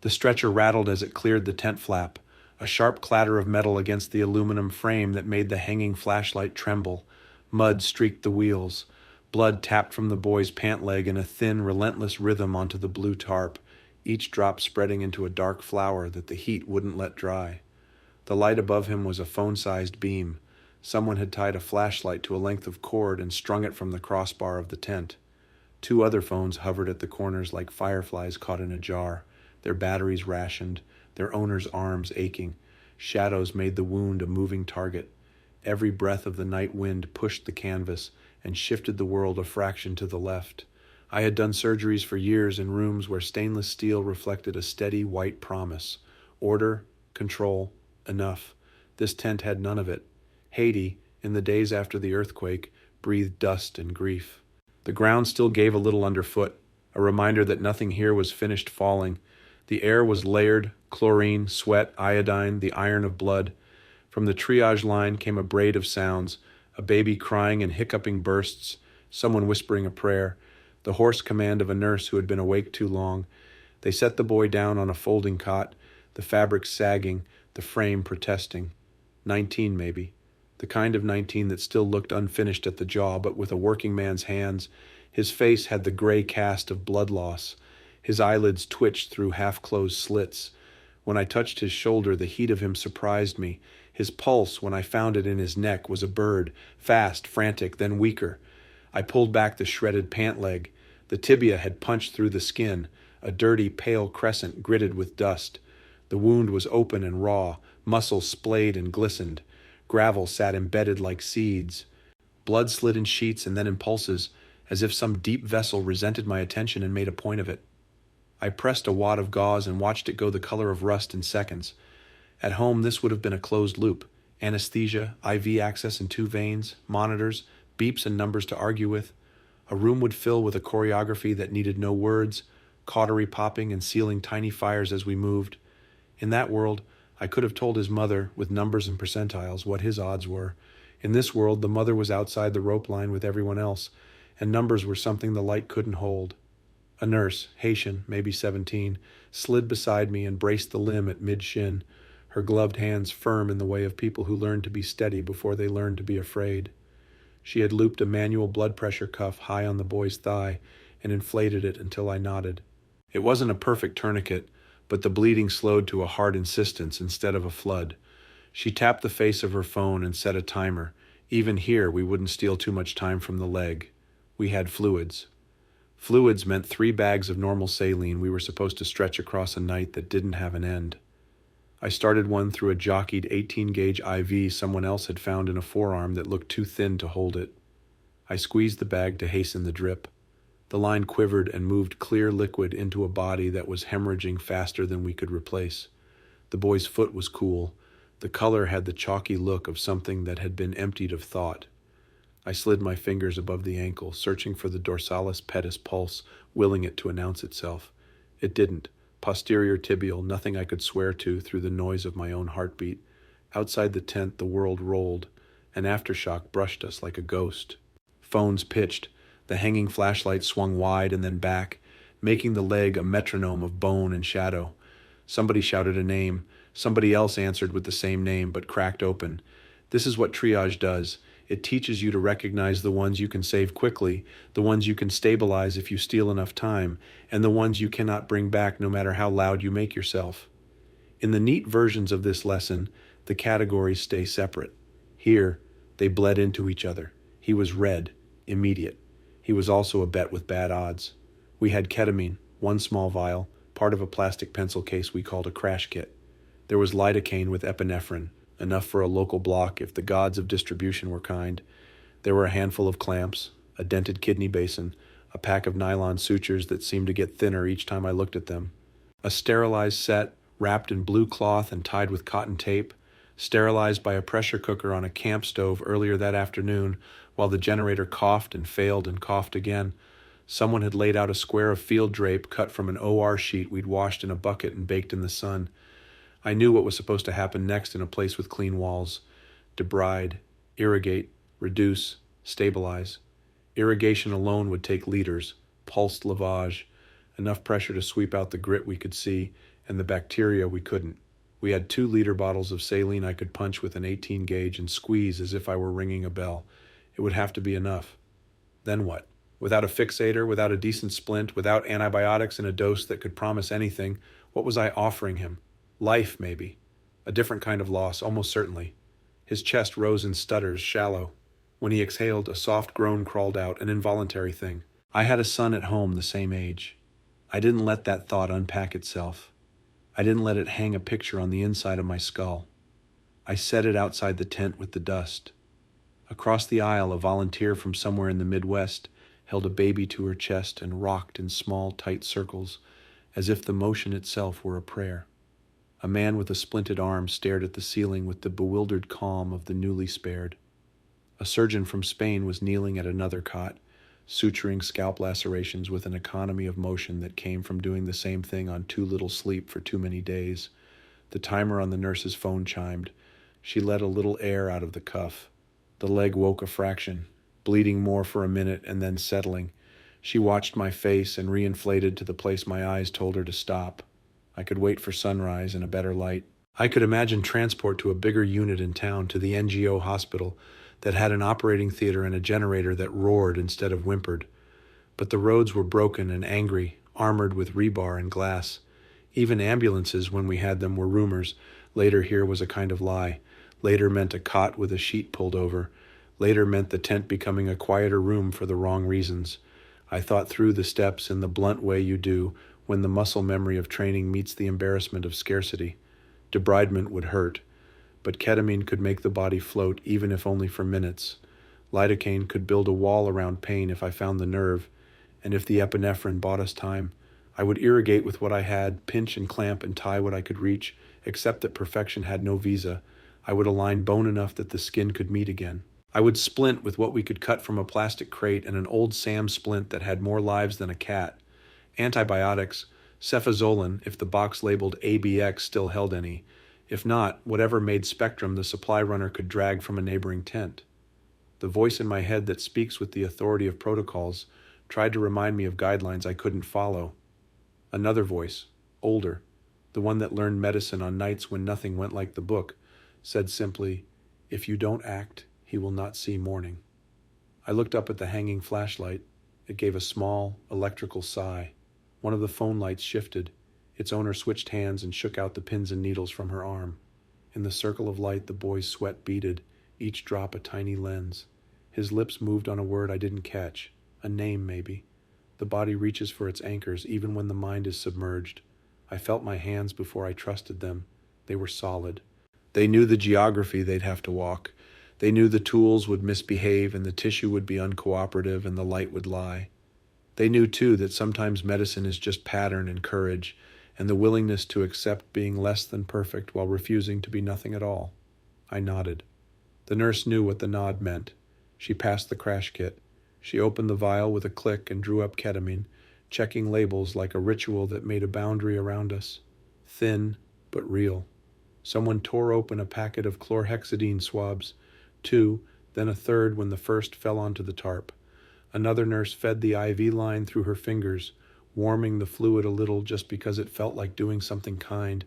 The stretcher rattled as it cleared the tent flap, a sharp clatter of metal against the aluminum frame that made the hanging flashlight tremble. Mud streaked the wheels. Blood tapped from the boy's pant leg in a thin, relentless rhythm onto the blue tarp, each drop spreading into a dark flower that the heat wouldn't let dry. The light above him was a phone-sized beam. Someone had tied a flashlight to a length of cord and strung it from the crossbar of the tent. Two other phones hovered at the corners like fireflies caught in a jar, their batteries rationed, their owners' arms aching. Shadows made the wound a moving target. Every breath of the night wind pushed the canvas and shifted the world a fraction to the left. I had done surgeries for years in rooms where stainless steel reflected a steady white promise. Order, control, enough. This tent had none of it. Haiti, in the days after the earthquake, breathed dust and grief. The ground still gave a little underfoot, a reminder that nothing here was finished falling. The air was layered, chlorine, sweat, iodine, the iron of blood. From the triage line came a braid of sounds, a baby crying in hiccuping bursts, someone whispering a prayer, the hoarse command of a nurse who had been awake too long. They set the boy down on a folding cot, the fabric sagging, the frame protesting. 19, maybe. The kind of 19 that still looked unfinished at the jaw, but with a working man's hands. His face had the gray cast of blood loss. His eyelids twitched through half-closed slits. When I touched his shoulder, the heat of him surprised me. His pulse, when I found it in his neck, was a bird, fast, frantic, then weaker. I pulled back the shredded pant leg. The tibia had punched through the skin, a dirty, pale crescent gritted with dust. The wound was open and raw, muscle splayed and glistened. Gravel sat embedded like seeds. Blood slid in sheets and then in pulses, as if some deep vessel resented my attention and made a point of it. I pressed a wad of gauze and watched it go the color of rust in seconds. At home, this would have been a closed loop. Anesthesia, IV access in 2 veins, monitors, beeps and numbers to argue with. A room would fill with a choreography that needed no words, cautery popping and sealing tiny fires as we moved. In that world, I could have told his mother, with numbers and percentiles, what his odds were. In this world, the mother was outside the rope line with everyone else, and numbers were something the light couldn't hold. A nurse, Haitian, maybe 17, slid beside me and braced the limb at mid-shin, her gloved hands firm in the way of people who learned to be steady before they learned to be afraid. She had looped a manual blood pressure cuff high on the boy's thigh and inflated it until I nodded. It wasn't a perfect tourniquet, but the bleeding slowed to a hard insistence instead of a flood. She tapped the face of her phone and set a timer. Even here, we wouldn't steal too much time from the leg. We had fluids. Fluids meant 3 bags of normal saline we were supposed to stretch across a night that didn't have an end. I started one through a jockeyed 18-gauge IV someone else had found in a forearm that looked too thin to hold it. I squeezed the bag to hasten the drip. The line quivered and moved clear liquid into a body that was hemorrhaging faster than we could replace. The boy's foot was cool. The color had the chalky look of something that had been emptied of thought. I slid my fingers above the ankle, searching for the dorsalis pedis pulse, willing it to announce itself. It didn't. Posterior tibial, nothing I could swear to through the noise of my own heartbeat. Outside the tent, the world rolled. An aftershock brushed us like a ghost. Phones pitched. The hanging flashlight swung wide and then back, making the leg a metronome of bone and shadow. Somebody shouted a name. Somebody else answered with the same name, but cracked open. This is what triage does. It teaches you to recognize the ones you can save quickly, the ones you can stabilize if you steal enough time, and the ones you cannot bring back no matter how loud you make yourself. In the neat versions of this lesson, the categories stay separate. Here, they bled into each other. He was red, immediate. He was also a bet with bad odds. We had ketamine, 1 small vial, part of a plastic pencil case we called a crash kit. There was lidocaine with epinephrine, enough for a local block if the gods of distribution were kind. There were a handful of clamps, a dented kidney basin, a pack of nylon sutures that seemed to get thinner each time I looked at them. A sterilized set, wrapped in blue cloth and tied with cotton tape, sterilized by a pressure cooker on a camp stove earlier that afternoon while the generator coughed and failed and coughed again. Someone had laid out a square of field drape cut from an OR sheet we'd washed in a bucket and baked in the sun. I knew what was supposed to happen next in a place with clean walls. Debride, irrigate, reduce, stabilize. Irrigation alone would take liters, pulsed lavage, enough pressure to sweep out the grit we could see, and the bacteria we couldn't. We had 2-liter bottles of saline I could punch with an 18 gauge and squeeze as if I were ringing a bell. It would have to be enough. Then what? Without a fixator, without a decent splint, without antibiotics and a dose that could promise anything, what was I offering him? Life, maybe. A different kind of loss, almost certainly. His chest rose in stutters, shallow. When he exhaled, a soft groan crawled out, an involuntary thing. I had a son at home the same age. I didn't let that thought unpack itself. I didn't let it hang a picture on the inside of my skull. I set it outside the tent with the dust. Across the aisle, a volunteer from somewhere in the Midwest held a baby to her chest and rocked in small, tight circles, as if the motion itself were a prayer. A man with a splinted arm stared at the ceiling with the bewildered calm of the newly spared. A surgeon from Spain was kneeling at another cot, suturing scalp lacerations with an economy of motion that came from doing the same thing on too little sleep for too many days. The timer on the nurse's phone chimed. She let a little air out of the cuff. The leg woke a fraction, bleeding more for a minute and then settling. She watched my face and reinflated to the place my eyes told her to stop. I could wait for sunrise and a better light. I could imagine transport to a bigger unit in town, to the NGO hospital that had an operating theater and a generator that roared instead of whimpered. But the roads were broken and angry, armored with rebar and glass. Even ambulances, when we had them, were rumors. Later here was a kind of lie. Later meant a cot with a sheet pulled over. Later meant the tent becoming a quieter room for the wrong reasons. I thought through the steps in the blunt way you do when the muscle memory of training meets the embarrassment of scarcity. Debridement would hurt, but ketamine could make the body float even if only for minutes. Lidocaine could build a wall around pain if I found the nerve, and if the epinephrine bought us time, I would irrigate with what I had, pinch and clamp and tie what I could reach, except that perfection had no visa. I would align bone enough that the skin could meet again. I would splint with what we could cut from a plastic crate and an old Sam splint that had more lives than a cat. Antibiotics, cefazolin, if the box labeled ABX still held any. If not, whatever made Spectrum the supply runner could drag from a neighboring tent. The voice in my head that speaks with the authority of protocols tried to remind me of guidelines I couldn't follow. Another voice, older, the one that learned medicine on nights when nothing went like the book, said simply, "If you don't act, he will not see morning." I looked up at the hanging flashlight. It gave a small, electrical sigh. One of the phone lights shifted. Its owner switched hands and shook out the pins and needles from her arm. In the circle of light, the boy's sweat beaded, each drop a tiny lens. His lips moved on a word I didn't catch. A name, maybe. The body reaches for its anchors even when the mind is submerged. I felt my hands before I trusted them. They were solid. They knew the geography they'd have to walk. They knew the tools would misbehave and the tissue would be uncooperative and the light would lie. They knew, too, that sometimes medicine is just pattern and courage, and the willingness to accept being less than perfect while refusing to be nothing at all. I nodded. The nurse knew what the nod meant. She passed the crash kit. She opened the vial with a click and drew up ketamine, checking labels like a ritual that made a boundary around us. Thin, but real. Someone tore open a packet of chlorhexidine swabs, 2, then a third when the first fell onto the tarp. Another nurse fed the IV line through her fingers, warming the fluid a little just because it felt like doing something kind.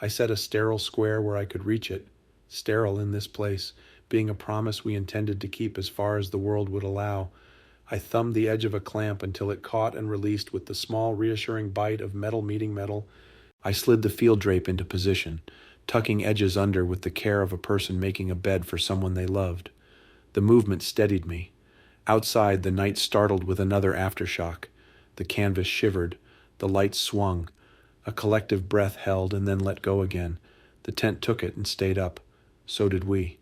I set a sterile square where I could reach it. Sterile in this place, being a promise we intended to keep as far as the world would allow. I thumbed the edge of a clamp until it caught and released with the small, reassuring bite of metal meeting metal. I slid the field drape into position, tucking edges under with the care of a person making a bed for someone they loved. The movement steadied me. Outside, the night startled with another aftershock. The canvas shivered. The lights swung. A collective breath held and then let go again. The tent took it and stayed up. So did we.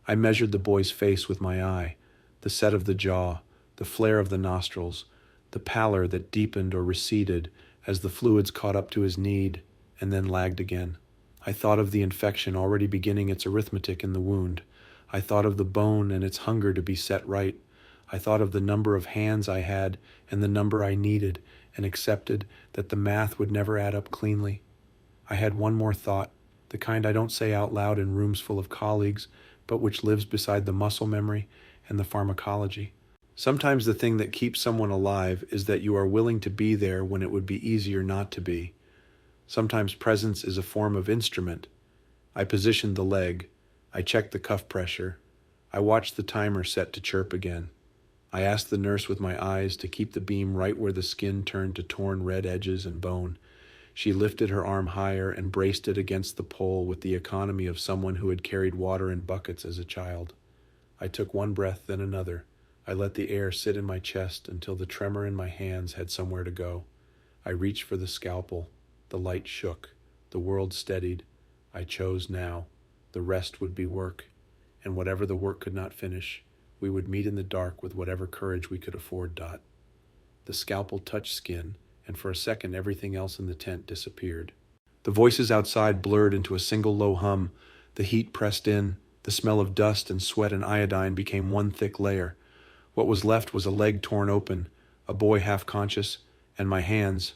I measured the boy's face with my eye, the set of the jaw, the flare of the nostrils, the pallor that deepened or receded as the fluids caught up to his need and then lagged again. I thought of the infection already beginning its arithmetic in the wound. I thought of the bone and its hunger to be set right. I thought of the number of hands I had and the number I needed, and accepted that the math would never add up cleanly. I had one more thought, the kind I don't say out loud in rooms full of colleagues, but which lives beside the muscle memory and the pharmacology. Sometimes the thing that keeps someone alive is that you are willing to be there when it would be easier not to be. Sometimes presence is a form of instrument. I positioned the leg. I checked the cuff pressure. I watched the timer set to chirp again. I asked the nurse with my eyes to keep the beam right where the skin turned to torn red edges and bone. She lifted her arm higher and braced it against the pole with the economy of someone who had carried water in buckets as a child. I took one breath, then another. I let the air sit in my chest until the tremor in my hands had somewhere to go. I reached for the scalpel. The light shook. The world steadied. I chose now. The rest would be work. And whatever the work could not finish, we would meet in the dark with whatever courage we could afford. The scalpel touched skin, and for a second everything else in the tent disappeared. The voices outside blurred into a single low hum. The heat pressed in. The smell of dust and sweat and iodine became one thick layer. What was left was a leg torn open, a boy half conscious, and my hands.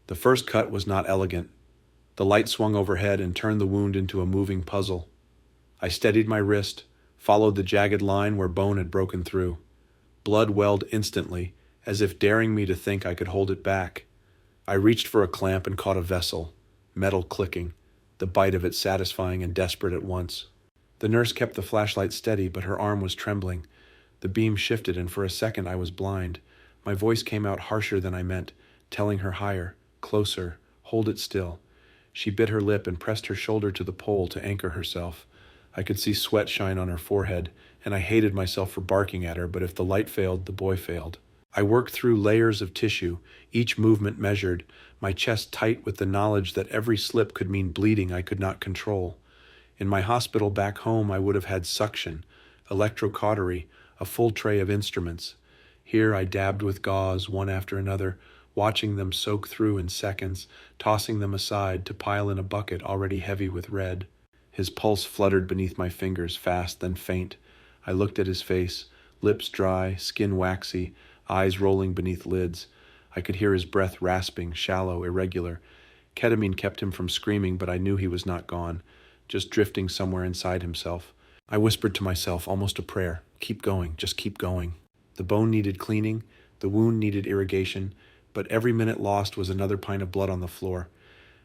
The first cut was not elegant. The light swung overhead and turned the wound into a moving puzzle. I steadied my wrist, followed the jagged line where bone had broken through. Blood welled instantly, as if daring me to think I could hold it back. I reached for a clamp and caught a vessel, metal clicking, the bite of it satisfying and desperate at once. The nurse kept the flashlight steady, but her arm was trembling. The beam shifted, and for a second I was blind. My voice came out harsher than I meant, telling her higher, closer, hold it still. She bit her lip and pressed her shoulder to the pole to anchor herself. I could see sweat shine on her forehead, and I hated myself for barking at her, but if the light failed, the boy failed. I worked through layers of tissue, each movement measured, my chest tight with the knowledge that every slip could mean bleeding I could not control. In my hospital back home, I would have had suction, electrocautery, a full tray of instruments. Here I dabbed with gauze, one after another, watching them soak through in seconds, tossing them aside to pile in a bucket already heavy with red. His pulse fluttered beneath my fingers, fast then faint. I looked at his face, lips dry, skin waxy, eyes rolling beneath lids. I could hear his breath rasping, shallow, irregular. Ketamine kept him from screaming, but I knew he was not gone, just drifting somewhere inside himself. I whispered to myself, almost a prayer, keep going, just keep going. The bone needed cleaning, the wound needed irrigation, but every minute lost was another pint of blood on the floor.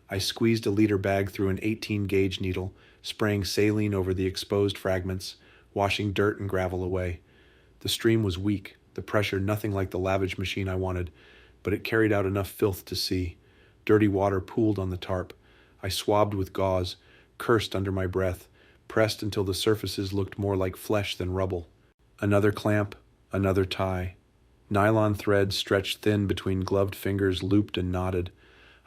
I squeezed a liter bag through an 18-gauge needle, spraying saline over the exposed fragments, washing dirt and gravel away. The stream was weak, the pressure nothing like the lavage machine I wanted, but it carried out enough filth to see. Dirty water pooled on the tarp. I swabbed with gauze, cursed under my breath, pressed until the surfaces looked more like flesh than rubble. Another clamp, another tie. Nylon thread stretched thin between gloved fingers, looped and knotted.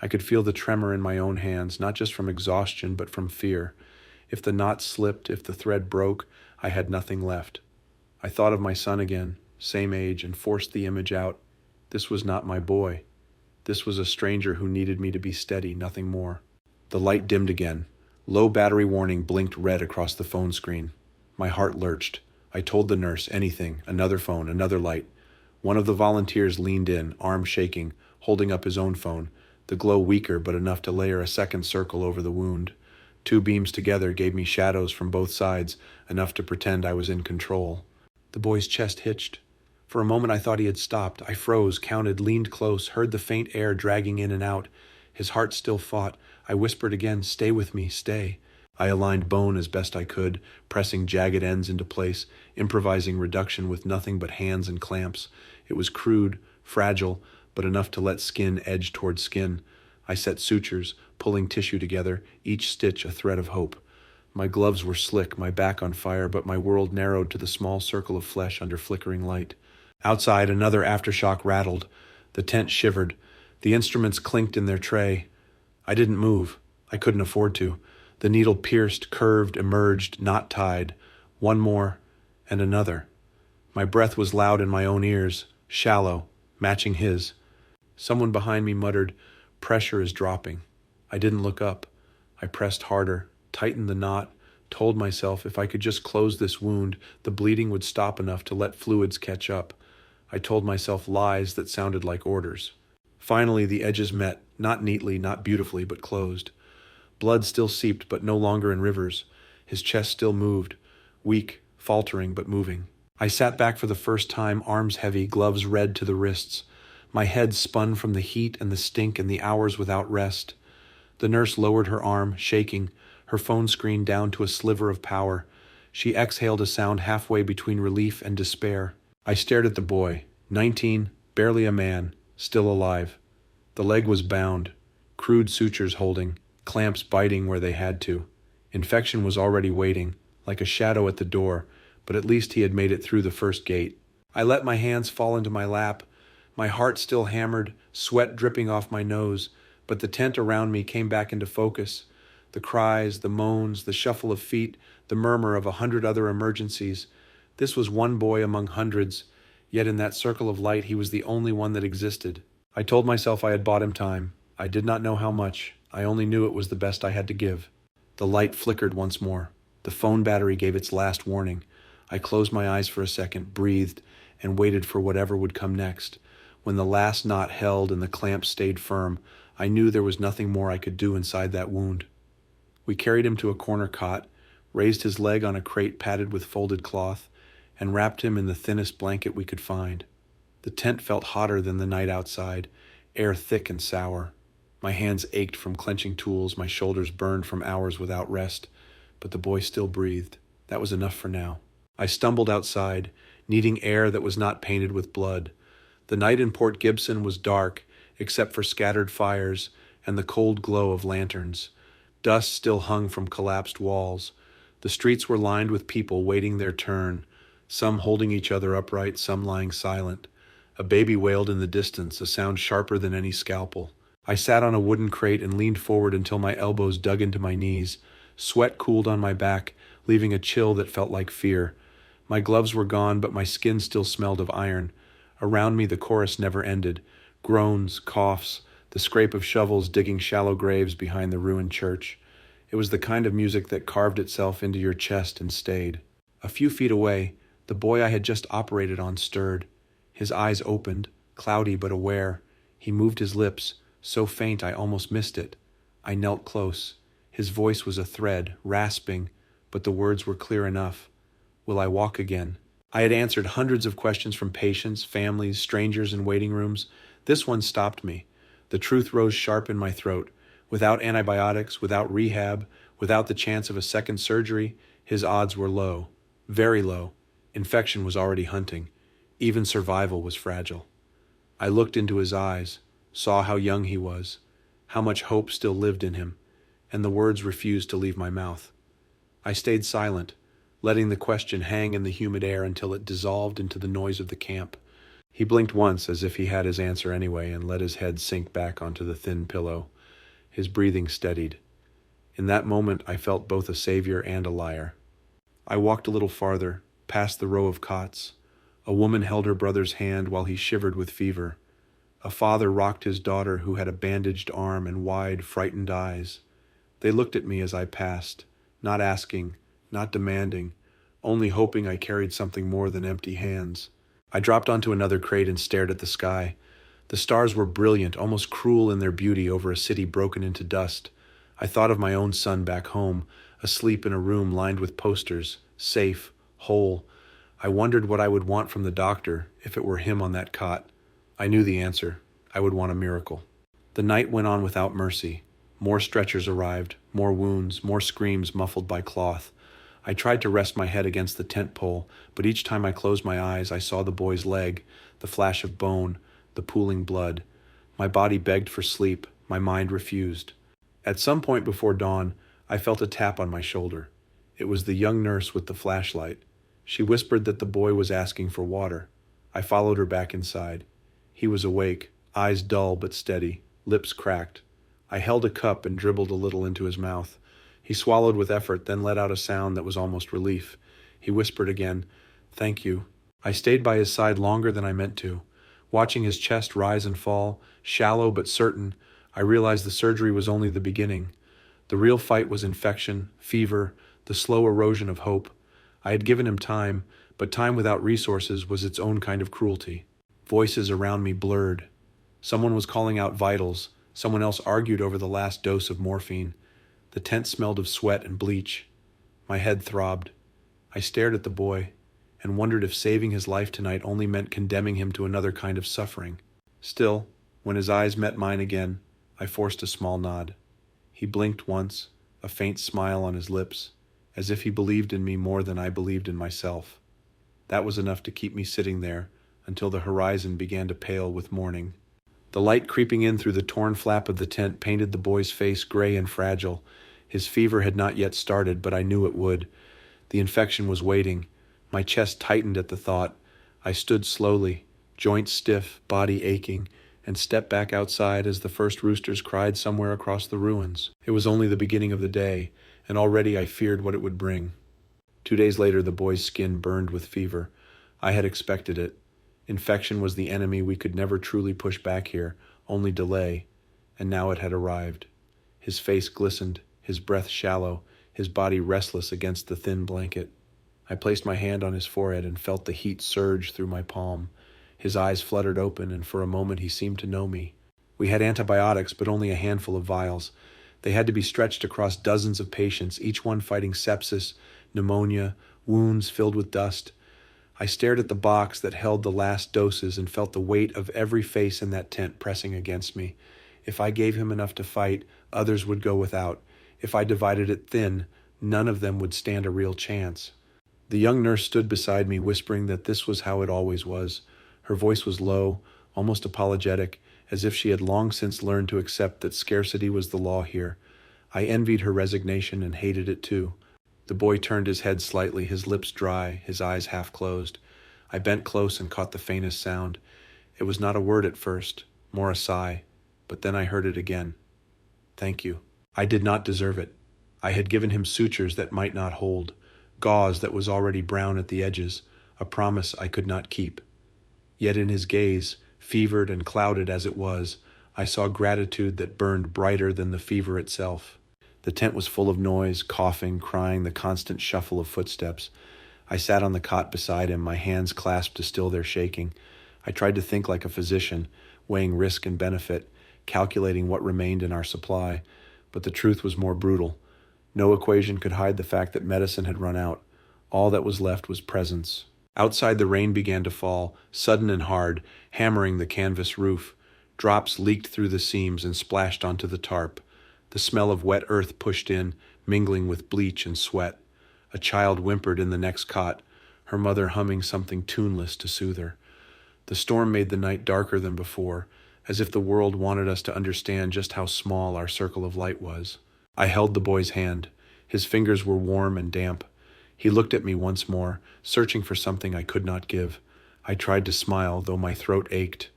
I could feel the tremor in my own hands, not just from exhaustion, but from fear. If the knot slipped, if the thread broke, I had nothing left. I thought of my son again, same age, and forced the image out. This was not my boy. This was a stranger who needed me to be steady, nothing more. The light dimmed again. Low battery warning blinked red across the phone screen. My heart lurched. I told the nurse, anything, another phone, another light. One of the volunteers leaned in, arm shaking, holding up his own phone, the glow weaker but enough to layer a second circle over the wound. Two beams together gave me shadows from both sides, enough to pretend I was in control. The boy's chest hitched. For a moment I thought he had stopped. I froze, counted, leaned close, heard the faint air dragging in and out. His heart still fought. I whispered again, stay with me, stay. I aligned bone as best I could, pressing jagged ends into place, improvising reduction with nothing but hands and clamps. It was crude, fragile, but enough to let skin edge toward skin. I set sutures, pulling tissue together, each stitch a thread of hope. My gloves were slick, my back on fire, but my world narrowed to the small circle of flesh under flickering light. Outside, another aftershock rattled. The tent shivered. The instruments clinked in their tray. I didn't move. I couldn't afford to. The needle pierced, curved, emerged, not tied. One more, and another. My breath was loud in my own ears, shallow, matching his. Someone behind me muttered, pressure is dropping. I didn't look up. I pressed harder, tightened the knot, told myself if I could just close this wound, the bleeding would stop enough to let fluids catch up. I told myself lies that sounded like orders. Finally, the edges met, not neatly, not beautifully, but closed. Blood still seeped, but no longer in rivers. His chest still moved, weak, faltering, but moving. I sat back for the first time, arms heavy, gloves red to the wrists. My head spun from the heat and the stink and the hours without rest. The nurse lowered her arm, shaking, her phone screen down to a sliver of power. She exhaled a sound halfway between relief and despair. I stared at the boy, 19, barely a man, still alive. The leg was bound, crude sutures holding, clamps biting where they had to. Infection was already waiting, like a shadow at the door, but at least he had made it through the first gate. I let my hands fall into my lap, my heart still hammered, sweat dripping off my nose, but the tent around me came back into focus. The cries, the moans, the shuffle of feet, the murmur of 100 other emergencies. This was one boy among hundreds, yet in that circle of light he was the only one that existed. I told myself I had bought him time. I did not know how much. I only knew it was the best I had to give. The light flickered once more. The phone battery gave its last warning. I closed my eyes for a second, breathed, and waited for whatever would come next. When the last knot held and the clamp stayed firm, I knew there was nothing more I could do inside that wound. We carried him to a corner cot, raised his leg on a crate padded with folded cloth, and wrapped him in the thinnest blanket we could find. The tent felt hotter than the night outside, air thick and sour. My hands ached from clenching tools, my shoulders burned from hours without rest, but the boy still breathed. That was enough for now. I stumbled outside, needing air that was not painted with blood. The night in Port Gibson was dark, except for scattered fires and the cold glow of lanterns. Dust still hung from collapsed walls. The streets were lined with people waiting their turn, some holding each other upright, some lying silent. A baby wailed in the distance, a sound sharper than any scalpel. I sat on a wooden crate and leaned forward until my elbows dug into my knees. Sweat cooled on my back, leaving a chill that felt like fear. My gloves were gone, but my skin still smelled of iron. Around me the chorus never ended. Groans, coughs, the scrape of shovels digging shallow graves behind the ruined church. It was the kind of music that carved itself into your chest and stayed. A few feet away, the boy I had just operated on stirred. His eyes opened, cloudy but aware. He moved his lips, so faint I almost missed it. I knelt close. His voice was a thread, rasping, but the words were clear enough. Will I walk again? I had answered hundreds of questions from patients, families, strangers in waiting rooms. This one stopped me. The truth rose sharp in my throat. Without antibiotics, without rehab, without the chance of a second surgery, his odds were low, very low. Infection was already hunting. Even survival was fragile. I looked into his eyes, saw how young he was, how much hope still lived in him, and the words refused to leave my mouth. I stayed silent, letting the question hang in the humid air until it dissolved into the noise of the camp. He blinked once as if he had his answer anyway and let his head sink back onto the thin pillow. His breathing steadied. In that moment, I felt both a savior and a liar. I walked a little farther, past the row of cots. A woman held her brother's hand while he shivered with fever. A father rocked his daughter who had a bandaged arm and wide, frightened eyes. They looked at me as I passed, not asking, not demanding, only hoping I carried something more than empty hands. I dropped onto another crate and stared at the sky. The stars were brilliant, almost cruel in their beauty over a city broken into dust. I thought of my own son back home, asleep in a room lined with posters, safe, whole. I wondered what I would want from the doctor if it were him on that cot. I knew the answer. I would want a miracle. The night went on without mercy. More stretchers arrived, more wounds, more screams muffled by cloth. I tried to rest my head against the tent pole, but each time I closed my eyes, I saw the boy's leg, the flash of bone, the pooling blood. My body begged for sleep. My mind refused. At some point before dawn, I felt a tap on my shoulder. It was the young nurse with the flashlight. She whispered that the boy was asking for water. I followed her back inside. He was awake, eyes dull but steady, lips cracked. I held a cup and dribbled a little into his mouth. He swallowed with effort, then let out a sound that was almost relief. He whispered again, "Thank you." I stayed by his side longer than I meant to. Watching his chest rise and fall, shallow but certain, I realized the surgery was only the beginning. The real fight was infection, fever, the slow erosion of hope. I had given him time, but time without resources was its own kind of cruelty. Voices around me blurred. Someone was calling out vitals. Someone else argued over the last dose of morphine. The tent smelled of sweat and bleach. My head throbbed. I stared at the boy and wondered if saving his life tonight only meant condemning him to another kind of suffering. Still, when his eyes met mine again, I forced a small nod. He blinked once, a faint smile on his lips, as if he believed in me more than I believed in myself. That was enough to keep me sitting there until the horizon began to pale with morning. The light creeping in through the torn flap of the tent painted the boy's face gray and fragile. His fever had not yet started, but I knew it would. The infection was waiting. My chest tightened at the thought. I stood slowly, joints stiff, body aching, and stepped back outside as the first roosters cried somewhere across the ruins. It was only the beginning of the day, and already I feared what it would bring. 2 days later, the boy's skin burned with fever. I had expected it. Infection was the enemy we could never truly push back here, only delay, and now it had arrived. His face glistened, his breath shallow, his body restless against the thin blanket. I placed my hand on his forehead and felt the heat surge through my palm. His eyes fluttered open, and for a moment he seemed to know me. We had antibiotics, but only a handful of vials. They had to be stretched across dozens of patients, each one fighting sepsis, pneumonia, wounds filled with dust. I stared at the box that held the last doses and felt the weight of every face in that tent pressing against me. If I gave him enough to fight, others would go without. If I divided it thin, none of them would stand a real chance. The young nurse stood beside me, whispering that this was how it always was. Her voice was low, almost apologetic, as if she had long since learned to accept that scarcity was the law here. I envied her resignation and hated it too. The boy turned his head slightly, his lips dry, his eyes half closed. I bent close and caught the faintest sound. It was not a word at first, more a sigh, but then I heard it again. Thank you. I did not deserve it. I had given him sutures that might not hold, gauze that was already brown at the edges, a promise I could not keep. Yet in his gaze, fevered and clouded as it was, I saw gratitude that burned brighter than the fever itself. The tent was full of noise, coughing, crying, the constant shuffle of footsteps. I sat on the cot beside him, my hands clasped to still their shaking. I tried to think like a physician, weighing risk and benefit, calculating what remained in our supply, but the truth was more brutal. No equation could hide the fact that medicine had run out. All that was left was presence. Outside, the rain began to fall, sudden and hard, hammering the canvas roof. Drops leaked through the seams and splashed onto the tarp. The smell of wet earth pushed in, mingling with bleach and sweat. A child whimpered in the next cot, her mother humming something tuneless to soothe her. The storm made the night darker than before, as if the world wanted us to understand just how small our circle of light was. I held the boy's hand. His fingers were warm and damp. He looked at me once more, searching for something I could not give. I tried to smile, though my throat ached.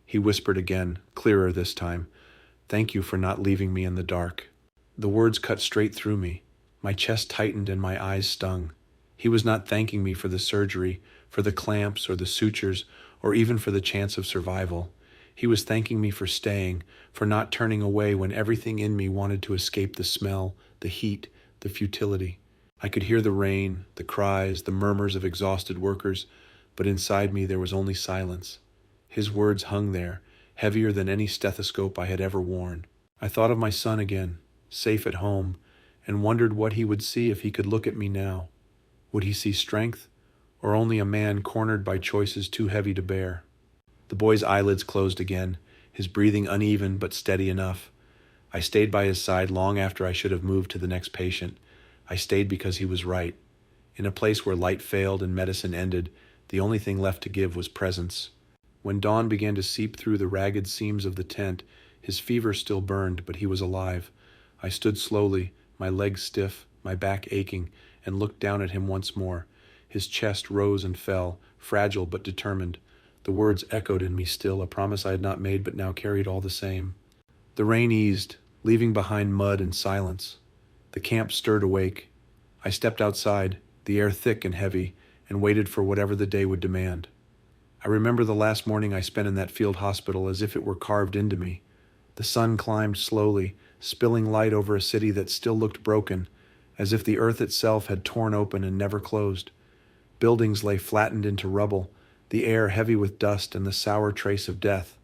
He whispered again, clearer this time. Thank you for not leaving me in the dark. The words cut straight through me. My chest tightened and my eyes stung. He was not thanking me for the surgery, for the clamps or the sutures, or even for the chance of survival. He was thanking me for staying, for not turning away when everything in me wanted to escape the smell, the heat, the futility. I could hear the rain, the cries, the murmurs of exhausted workers, but inside me there was only silence. His words hung there, heavier than any stethoscope I had ever worn. I thought of my son again, safe at home, and wondered what he would see if he could look at me now. Would he see strength, or only a man cornered by choices too heavy to bear? The boy's eyelids closed again, his breathing uneven but steady enough. I stayed by his side long after I should have moved to the next patient. I stayed because he was right. In a place where light failed and medicine ended, the only thing left to give was presence. When dawn began to seep through the ragged seams of the tent, his fever still burned, but he was alive. I stood slowly, my legs stiff, my back aching, and looked down at him once more. His chest rose and fell, fragile but determined. The words echoed in me still, a promise I had not made but now carried all the same. The rain eased, leaving behind mud and silence. The camp stirred awake. I stepped outside, the air thick and heavy, and waited for whatever the day would demand. I remember the last morning I spent in that field hospital as if it were carved into me. The sun climbed slowly, spilling light over a city that still looked broken, as if the earth itself had torn open and never closed. Buildings lay flattened into rubble, the air heavy with dust and the sour trace of death.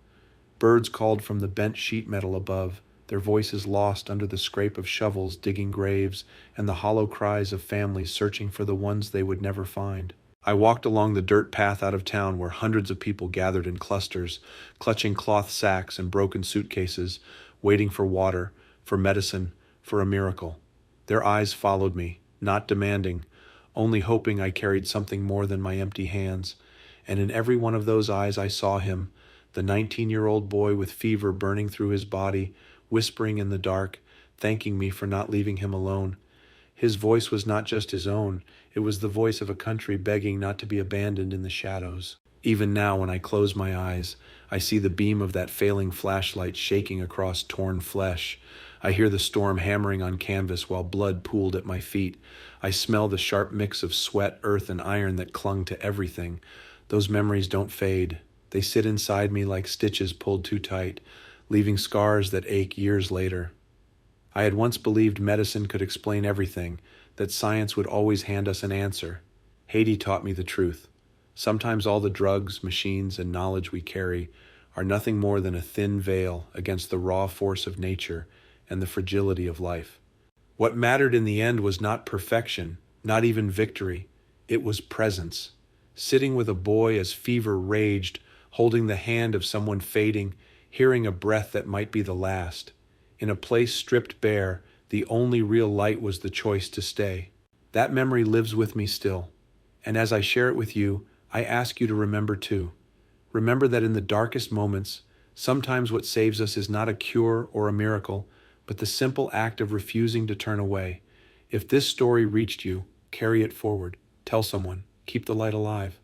Birds called from the bent sheet metal above, their voices lost under the scrape of shovels digging graves and the hollow cries of families searching for the ones they would never find. I walked along the dirt path out of town where hundreds of people gathered in clusters, clutching cloth sacks and broken suitcases, waiting for water, for medicine, for a miracle. Their eyes followed me, not demanding, only hoping I carried something more than my empty hands. And in every one of those eyes I saw him, the 19-year-old boy with fever burning through his body, whispering in the dark, thanking me for not leaving him alone. His voice was not just his own, it was the voice of a country begging not to be abandoned in the shadows. Even now, when I close my eyes, I see the beam of that failing flashlight shaking across torn flesh. I hear the storm hammering on canvas while blood pooled at my feet. I smell the sharp mix of sweat, earth, and iron that clung to everything. Those memories don't fade. They sit inside me like stitches pulled too tight, leaving scars that ache years later. I had once believed medicine could explain everything, that science would always hand us an answer. Haiti taught me the truth. Sometimes all the drugs, machines, and knowledge we carry are nothing more than a thin veil against the raw force of nature and the fragility of life. What mattered in the end was not perfection, not even victory. It was presence. Sitting with a boy as fever raged, holding the hand of someone fading, hearing a breath that might be the last. In a place stripped bare, the only real light was the choice to stay. That memory lives with me still. And as I share it with you, I ask you to remember too. Remember that in the darkest moments, sometimes what saves us is not a cure or a miracle, but the simple act of refusing to turn away. If this story reached you, carry it forward. Tell someone. Keep the light alive.